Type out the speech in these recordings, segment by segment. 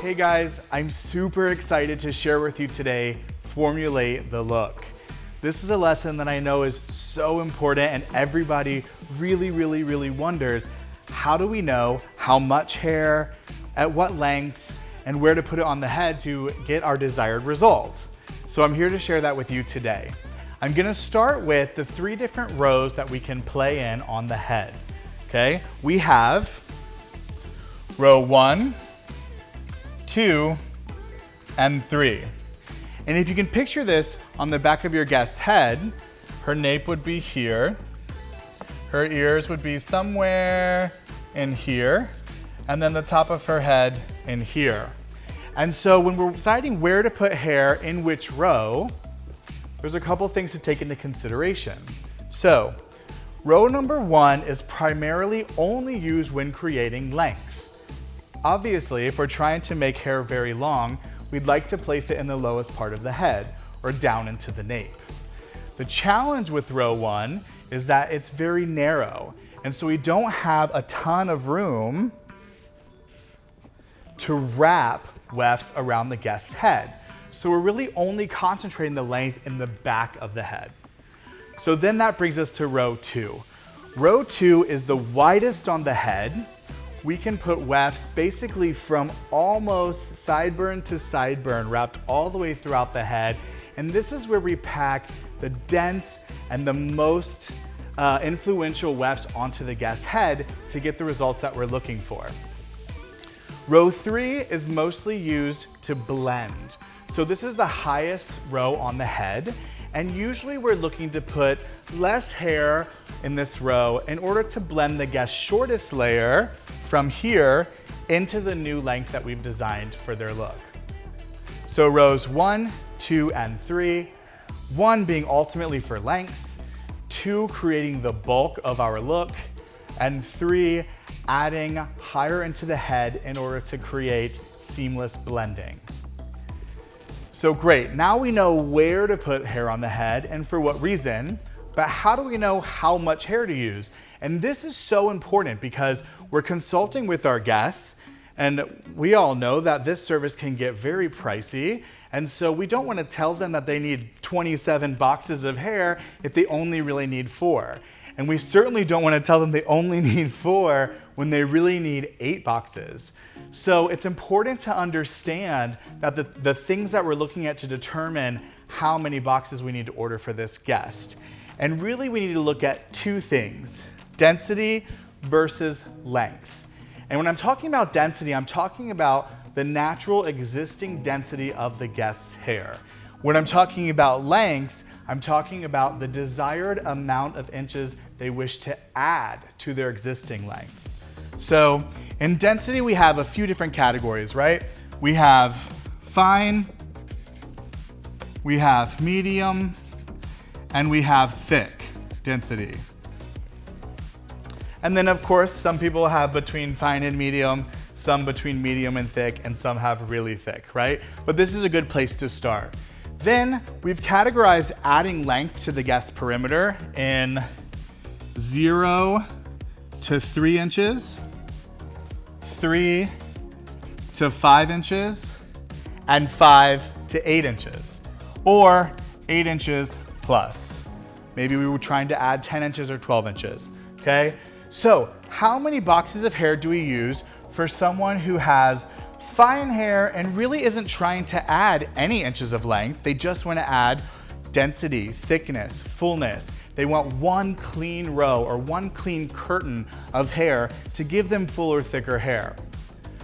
Hey guys, I'm super excited to share with you today, Formulate the Look. This is a lesson that I know is so important and everybody really wonders, how do we know how much hair, at what lengths, and where to put it on the head to get our desired result? So I'm here to share that with you today. I'm gonna start with the 3 different rows that we can play in on the head, okay? We have row 1, 2, and 3. And if you can picture this on the back of your guest's head, her nape would be here, her ears would be somewhere in here, and then the top of her head in here. And so when we're deciding where to put hair in which row, there's a couple things to take into consideration. So, row number 1 is primarily only used when creating length. Obviously, if we're trying to make hair very long, we'd like to place it in the lowest part of the head, or down into the nape. The challenge with row 1 is that it's very narrow, and so we don't have a ton of room to wrap wefts around the guest's head. So we're really only concentrating the length in the back of the head. So then that brings us to row 2. Row 2 is the widest on the head. We can put wefts basically from almost sideburn to sideburn, wrapped all the way throughout the head. And this is where we pack the dense and the most influential wefts onto the guest's head to get the results that we're looking for. Row 3 is mostly used to blend. So this is the highest row on the head, and usually we're looking to put less hair in this row in order to blend the guest's shortest layer from here into the new length that we've designed for their look. So rows 1, 2, and 3, 1 being ultimately for length, 2 creating the bulk of our look, and 3 adding higher into the head in order to create seamless blending. So great, now we know where to put hair on the head and for what reason, but how do we know how much hair to use? And this is so important because we're consulting with our guests, and we all know that this service can get very pricey, and so we don't want to tell them that they need 27 boxes of hair if they only really need 4. And we certainly don't want to tell them they only need 4 when they really need 8 boxes. So it's important to understand that the things that we're looking at to determine how many boxes we need to order for this guest. And really we need to look at 2 things, density versus length. And when I'm talking about density, I'm talking about the natural existing density of the guest's hair. When I'm talking about length, I'm talking about the desired amount of inches they wish to add to their existing length. So in density, we have a few different categories, right? We have fine, we have medium, and we have thick density. And then of course, some people have between fine and medium, some between medium and thick, and some have really thick, right? But this is a good place to start. Then we've categorized adding length to the guest perimeter in 0 to 3 inches, 3 to 5 inches, and 5 to 8 inches, or 8 inches plus. Maybe we were trying to add 10 inches or 12 inches, okay? So how many boxes of hair do we use for someone who has fine hair and really isn't trying to add any inches of length? They just want to add density, thickness, fullness. They want one clean row or one clean curtain of hair to give them fuller, thicker hair.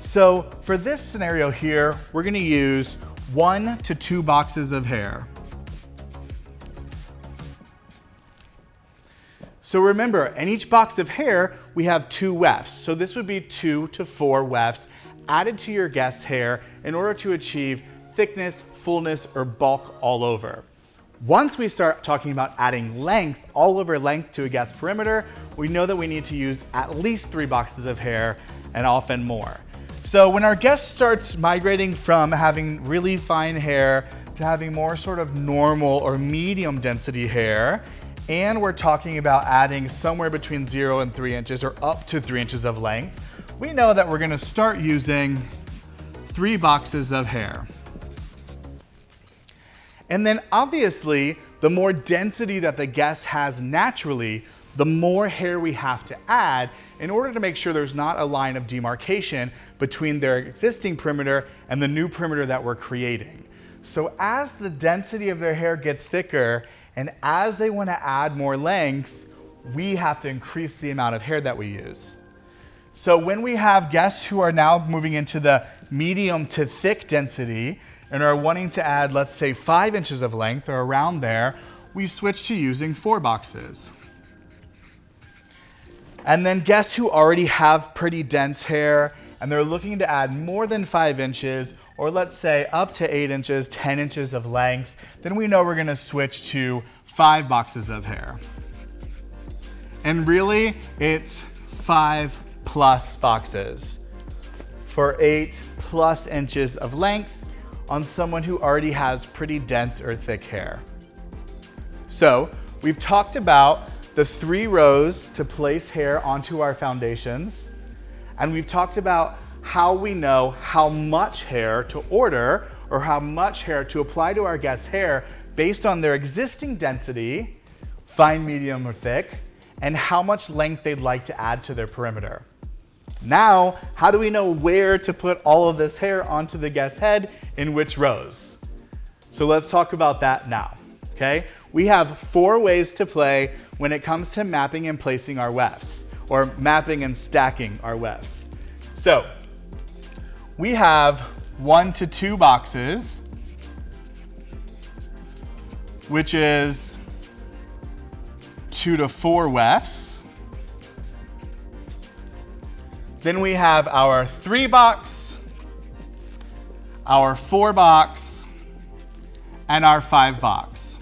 So for this scenario here, we're going to use 1 to 2 boxes of hair. So remember, in each box of hair, we have 2 wefts. So this would be 2 to 4 wefts added to your guest's hair in order to achieve thickness, fullness, or bulk all over. Once we start talking about adding length, all over length to a guest perimeter, we know that we need to use at least 3 boxes of hair and often more. So when our guest starts migrating from having really fine hair to having more sort of normal or medium density hair, and we're talking about adding somewhere between 0 and 3 inches or up to 3 inches of length, we know that we're going to start using 3 boxes of hair. And then obviously, the more density that the guest has naturally, the more hair we have to add in order to make sure there's not a line of demarcation between their existing perimeter and the new perimeter that we're creating. So as the density of their hair gets thicker and as they want to add more length, we have to increase the amount of hair that we use. So when we have guests who are now moving into the medium to thick density and are wanting to add, let's say, 5 inches of length or around there, we switch to using 4 boxes. And then guests who already have pretty dense hair and they're looking to add more than 5 inches, or let's say up to 8 inches, 10 inches of length, then we know we're gonna switch to 5 boxes of hair. And really, it's 5 plus boxes for 8+ inches of length on someone who already has pretty dense or thick hair. So we've talked about the 3 rows to place hair onto our foundations, and we've talked about how we know how much hair to order or how much hair to apply to our guest's hair based on their existing density, fine, medium, or thick, and how much length they'd like to add to their perimeter. Now, how do we know where to put all of this hair onto the guest's head in which rows? So let's talk about that now, okay? We have 4 ways to play when it comes to mapping and placing our wefts, or mapping and stacking our wefts. So we have 1 to 2 boxes, which is 2 to 4 wefts. Then we have our 3 box, our 4 box, and our 5 box.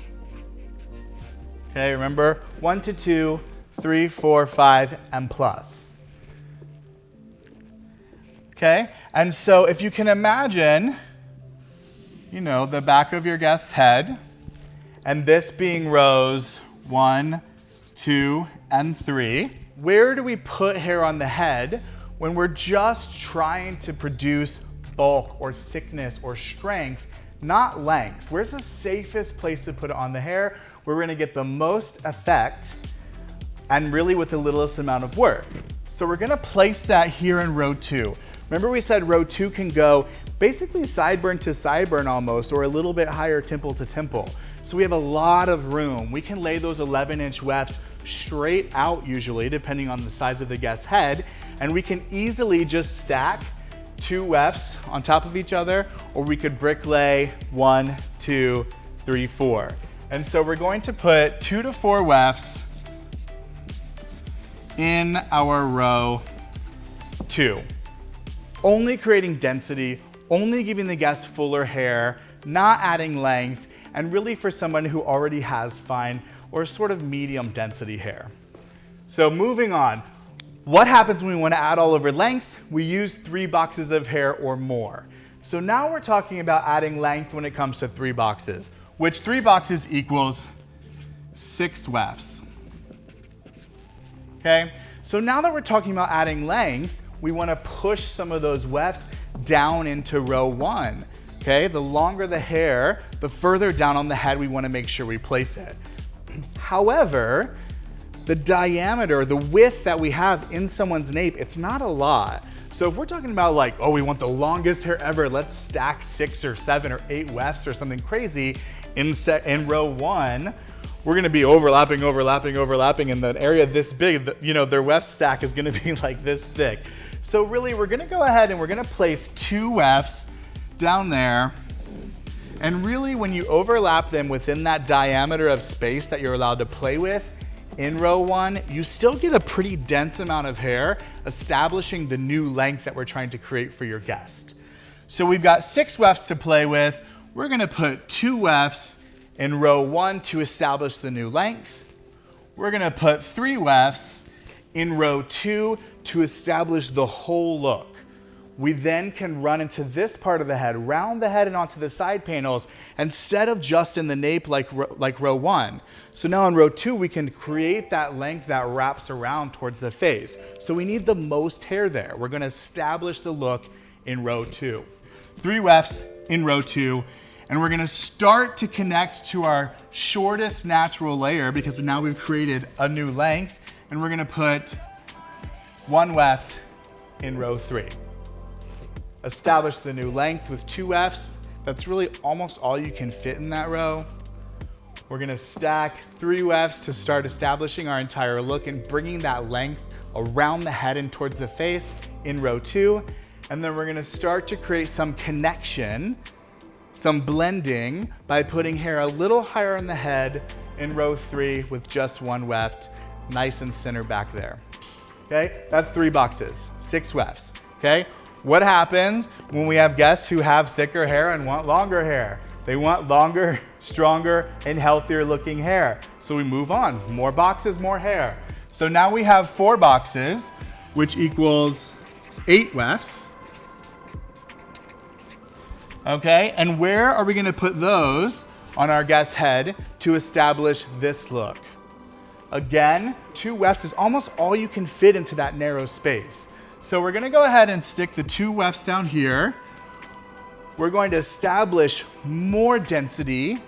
Okay, remember 1 to 2, 3, 4, 5, and plus. Okay, and so if you can imagine, the back of your guest's head, and this being rows 1, 2, and 3, where do we put hair on the head when we're just trying to produce bulk or thickness or strength, not length? Where's the safest place to put it on the hair where we're gonna get the most effect and really with the littlest amount of work? So we're gonna place that here in row 2. Remember we said row 2 can go basically sideburn to sideburn almost, or a little bit higher temple to temple. So we have a lot of room. We can lay those 11-inch wefts straight out usually, depending on the size of the guest's head, and we can easily just stack 2 wefts on top of each other, or we could brick lay 1, 2, 3, 4. And so we're going to put 2 to 4 wefts in our row 2. Only creating density, only giving the guest fuller hair, not adding length, and really for someone who already has fine or sort of medium density hair. So moving on, what happens when we want to add all over length? We use 3 boxes of hair or more. So now we're talking about adding length when it comes to 3 boxes, which 3 boxes equals 6 wefts. Okay, so now that we're talking about adding length, we want to push some of those wefts down into row 1. Okay, the longer the hair, the further down on the head we want to make sure we place it. However, the diameter, the width that we have in someone's nape, it's not a lot. So if we're talking about like, oh, we want the longest hair ever, let's stack 6 or 7 or 8 wefts or something crazy in row 1, we're gonna be overlapping, and the area this big, their weft stack is gonna be like this thick. So really, we're gonna go ahead and we're gonna place 2 wefts down there. And really, when you overlap them within that diameter of space that you're allowed to play with, in row 1, you still get a pretty dense amount of hair, establishing the new length that we're trying to create for your guest. So we've got 6 wefts to play with. We're gonna put 2 wefts in row 1 to establish the new length. We're gonna put 3 wefts in row 2 to establish the whole look. We then can run into this part of the head, round the head and onto the side panels, instead of just in the nape like row 1. So now in row 2, we can create that length that wraps around towards the face. So we need the most hair there. We're gonna establish the look in row 2. 3 wefts in row 2, and we're gonna start to connect to our shortest natural layer because now we've created a new length, and we're gonna put 1 weft in row 3. Establish the new length with 2 wefts. That's really almost all you can fit in that row. We're gonna stack 3 wefts to start establishing our entire look and bringing that length around the head and towards the face in row 2. And then we're gonna start to create some connection, some blending by putting hair a little higher on the head in row 3 with just 1 weft, nice and center back there. Okay, that's 3 boxes, 6 wefts, okay? What happens when we have guests who have thicker hair and want longer hair? They want longer, stronger, and healthier looking hair. So we move on, more boxes, more hair. So now we have 4 boxes, which equals 8 wefts. Okay, and where are we gonna put those on our guest's head to establish this look? Again, 2 wefts is almost all you can fit into that narrow space. So we're gonna go ahead and stick the 2 wefts down here. We're going to establish more density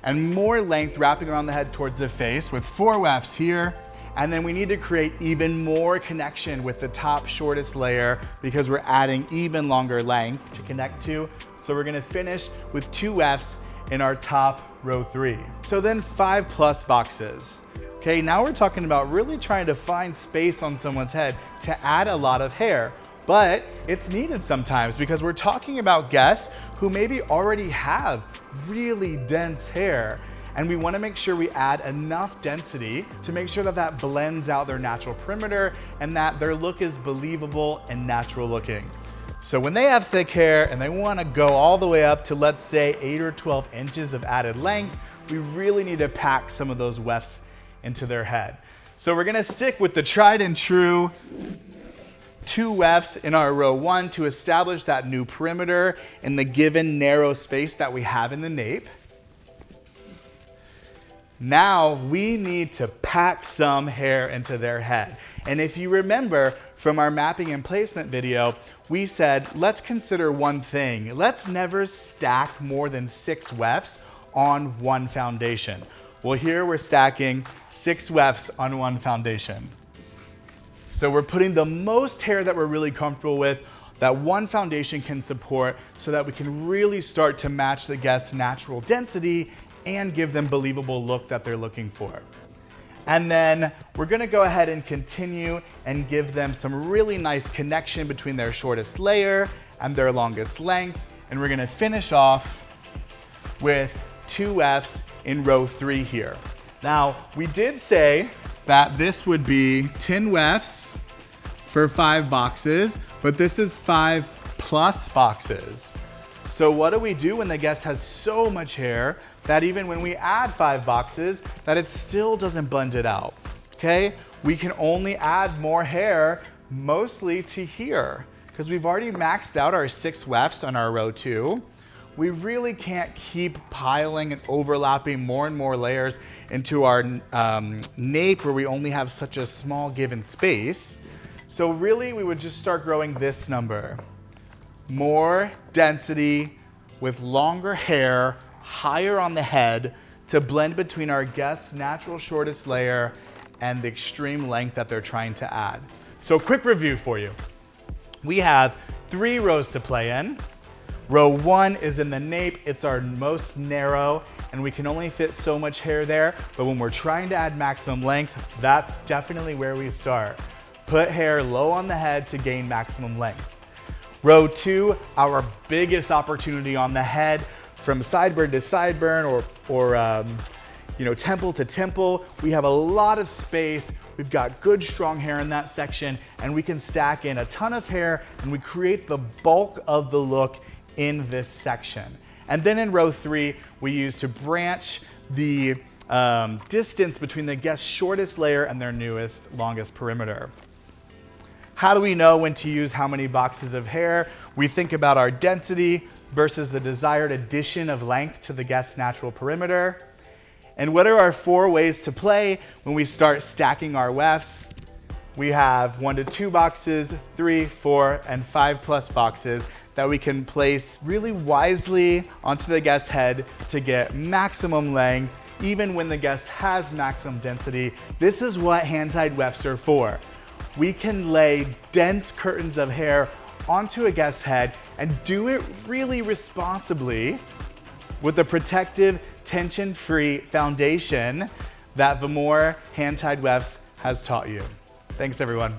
and more length wrapping around the head towards the face with 4 wefts here. And then we need to create even more connection with the top shortest layer because we're adding even longer length to connect to. So we're gonna finish with 2 wefts in our top row 3. So then 5+ boxes. Okay, now we're talking about really trying to find space on someone's head to add a lot of hair. But it's needed sometimes because we're talking about guests who maybe already have really dense hair, and we want to make sure we add enough density to make sure that that blends out their natural perimeter and that their look is believable and natural looking. So when they have thick hair and they want to go all the way up to, let's say, 8 or 12 inches of added length, we really need to pack some of those wefts into their head. So we're going to stick with the tried and true 2 wefts in our row 1 to establish that new perimeter in the given narrow space that we have in the nape. Now we need to pack some hair into their head. And if you remember from our mapping and placement video, we said, let's consider one thing. Let's never stack more than 6 wefts on one foundation. Well, here we're stacking 6 wefts on one foundation. So we're putting the most hair that we're really comfortable with, that one foundation can support, so that we can really start to match the guest's natural density and give them believable look that they're looking for. And then we're gonna go ahead and continue and give them some really nice connection between their shortest layer and their longest length. And we're gonna finish off with 2 wefts in row 3 here. Now, we did say that this would be 10 wefts for 5 boxes, but this is 5+ boxes. So what do we do when the guest has so much hair that even when we add 5 boxes, that it still doesn't blend it out, okay? We can only add more hair mostly to here because we've already maxed out our 6 wefts on our row 2. We really can't keep piling and overlapping more and more layers into our nape where we only have such a small given space. So really we would just start growing this number. More density with longer hair, higher on the head to blend between our guest's natural shortest layer and the extreme length that they're trying to add. So quick review for you. We have 3 rows to play in. Row 1 is in the nape. It's our most narrow, and we can only fit so much hair there, but when we're trying to add maximum length, that's definitely where we start. Put hair low on the head to gain maximum length. Row 2, our biggest opportunity on the head, from sideburn to sideburn or temple to temple. We have a lot of space. We've got good strong hair in that section, and we can stack in a ton of hair, and we create the bulk of the look in this section. And then in row 3, we use to branch the distance between the guest's shortest layer and their newest, longest perimeter. How do we know when to use how many boxes of hair? We think about our density versus the desired addition of length to the guest's natural perimeter. And what are our 4 ways to play when we start stacking our wefts? We have 1 to 2 boxes, 3, 4, and 5+ boxes that we can place really wisely onto the guest's head to get maximum length, even when the guest has maximum density. This is what hand-tied wefts are for. We can lay dense curtains of hair onto a guest's head and do it really responsibly with a protective, tension-free foundation that Vamore Hand-Tied Wefts has taught you. Thanks, everyone.